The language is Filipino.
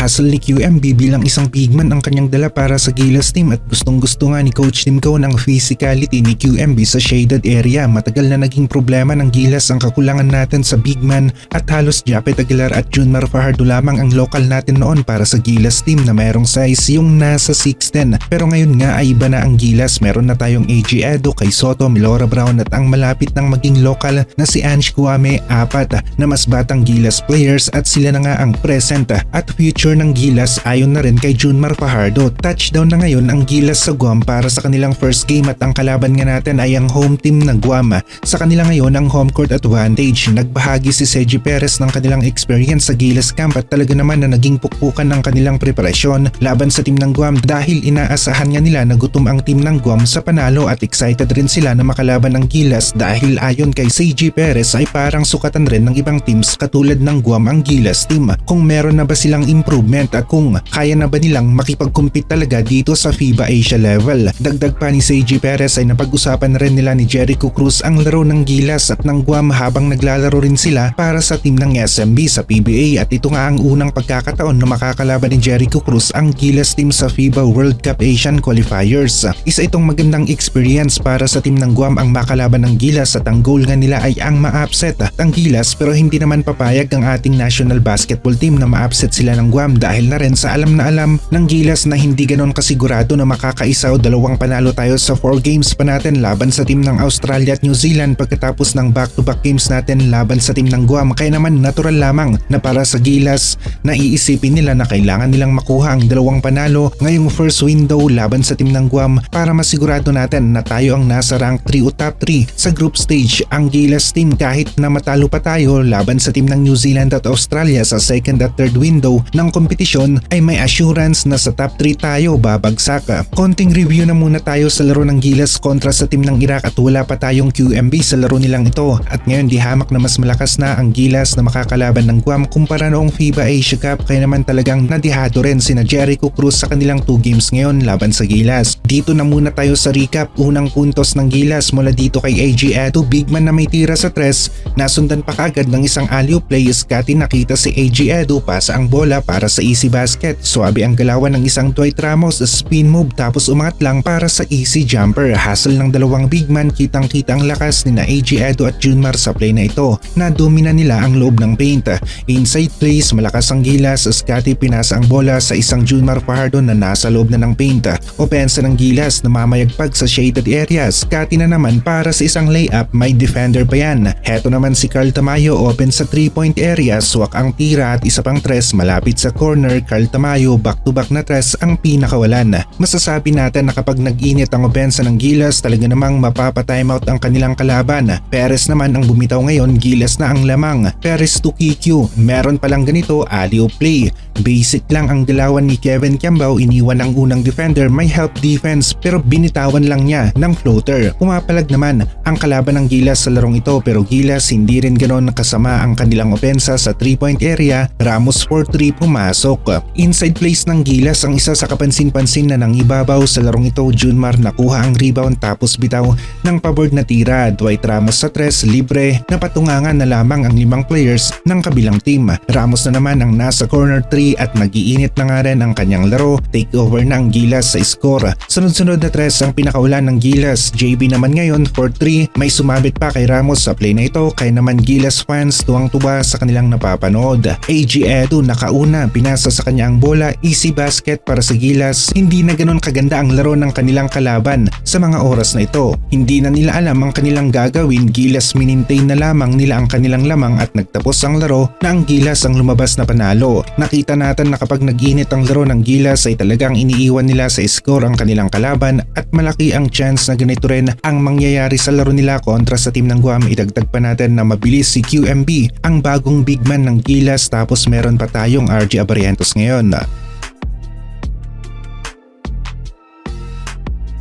Hassle ni QMB bilang isang bigman ang kanyang dala para sa Gilas team at gustong-gusto nga ni Coach Tim Cone ang physicality ni QMB sa shaded area. Matagal na naging problema ng Gilas ang kakulangan natin sa bigman at halos Japet Aguilar at Junmar Fajardo lamang ang local natin noon para sa Gilas team na mayroong size yung nasa 6'10". Pero ngayon nga ay iba na ang Gilas. Meron na tayong AG Edo, Kay Soto, Milora Brown at ang malapit ng maging local na si Ange Kwame, apat na mas batang Gilas players at sila na nga ang present at future ng Gilas ayon na rin kay Junmar Fajardo. Touchdown na ngayon ang Gilas sa Guam para sa kanilang first game at ang kalaban nga natin ay ang home team ng Guam. Sa kanila ngayon ang home court advantage. Nagbahagi si Seji Perez ng kanilang experience sa Gilas camp at talaga naman na naging pukpukan ng kanilang preparasyon laban sa team ng Guam dahil inaasahan nga nila na gutom ang team ng Guam sa panalo at excited rin sila na makalaban ng Gilas dahil ayon kay Seji Perez ay parang sukatan rin ng ibang teams katulad ng Guam ang Gilas team. Kung meron na ba silang improvement at kung kaya na ba nilang makipag-compete talaga dito sa FIBA Asia level. Dagdag pa ni Seji Perez ay napag-usapan rin nila ni Jericho Cruz ang laro ng Gilas at ng Guam habang naglalaro rin sila para sa team ng SMB sa PBA at ito nga ang unang pagkakataon na makakalaban ni Jericho Cruz ang Gilas team sa FIBA World Cup Asian Qualifiers. Isa itong magandang experience para sa team ng Guam ang makalaban ng Gilas at ang goal nga nila ay ang ma-upset ang Gilas pero hindi naman papayag ang ating national basketball team na ma-upset sila ng Guam dahil na rin sa alam na alam ng Gilas na hindi ganon kasigurado na makakaisa o dalawang panalo tayo sa 4 games pa natin laban sa team ng Australia at New Zealand pagkatapos ng back-to-back games natin laban sa team ng Guam. Kaya naman natural lamang na para sa Gilas na iisipin nila na kailangan nilang makuha ang dalawang panalo ngayong first window laban sa team ng Guam para masigurado natin na tayo ang nasa rank 3 o top 3 sa group stage. Ang Gilas team kahit na matalo pa tayo laban sa team ng New Zealand at Australia sa second at third window ng kompetisyon ay may assurance na sa top 3 tayo babagsak. Konting review na muna tayo sa laro ng Gilas kontra sa team ng Iraq at wala pa tayong QMB sa laro nilang ito at ngayon di hamak na mas malakas na ang Gilas na makakalaban ng Guam kumpara noong FIBA Asia Cup kaya naman talagang nadihado rin sina Jericho Cruz sa kanilang 2 games ngayon laban sa Gilas. Dito na muna tayo sa recap. Unang puntos ng Gilas mula dito kay AG Edo, bigman na may tira sa 3, nasundan pa kaagad ng isang alley-oop play. Scotty nakita si AG Edo, pasa ang bola para sa easy basket. Suwabe ang galawan ng isang Dwight Ramos, spin move tapos umangat lang para sa easy jumper. Hustle ng dalawang bigman, kitang-kita ang lakas ni na AG Edo at Junmar sa play na ito. Nadomina nila ang loob ng paint. Inside plays, malakas ang Gilas. Scotty pinasa ang bola sa isang Junmar Fajardo na nasa loob na ng paint. Opensa ng Gilas na mamayagpag sa shaded area. Scotty na naman para sa isang layup, may defender pa yan. Heto naman si Carl Tamayo, open sa 3-point area, swak ang tira at isa pang 3 malapit sa corner. Carl Tamayo back-to-back na 3 ang pinakawalan. Masasabi natin na kapag nag-init ang opensa ng Gilas talaga namang mapapa-timeout ang kanilang kalaban. Perez naman ang bumitaw ngayon, Gilas na ang lamang. Perez to KQ, meron palang ganito, alley-oop play. Basic lang ang galawan ni Kevin Kiambao, iniwan ang unang defender, may help defense pero binitawan lang niya ng floater. Pumapalag naman ang kalaban ng Gilas sa larong ito pero Gilas hindi rin ganon kasama ang kanilang opensa sa 3-point area. Ramos 4-3 pumasok. Inside plays ng Gilas ang isa sa kapansin-pansin na nangibabaw sa larong ito. Junmar nakuha ang rebound tapos bitaw ng pabord na tira. Dwight Ramos sa 3, libre, napatungangan na lamang ang 5 players ng kabilang team. Ramos na naman ang nasa corner 3 at nagiinit na nga rin ang kanyang laro. Take over na ang Gilas sa score. Sunod-sunod na 3 ang pinakaulan ng Gilas. JB naman ngayon 4-3, may sumabit pa kay Ramos sa play na ito kaya naman Gilas fans tuwang-tuwa sa kanilang napapanood. AG Edo nakauna, pinasa sa kanya ang bola, easy basket para sa Gilas. Hindi na ganon kaganda ang laro ng kanilang kalaban sa mga oras na ito. Hindi na nila alam ang kanilang gagawin. Gilas minintain na lamang nila ang kanilang lamang at nagtapos ang laro na ang Gilas ang lumabas na panalo. Nakita natin na kapag nag-init ang laro ng Gilas ay talagang iniiwan nila sa score ang kanilang kalaban at malaki ang chance na ganito rin ang mangyayari sa laro nila kontra sa team ng Guam. Idagdag pa natin na mabilis si QMB, ang bagong bigman ng Gilas tapos meron pa tayong RJ Abarientos ngayon.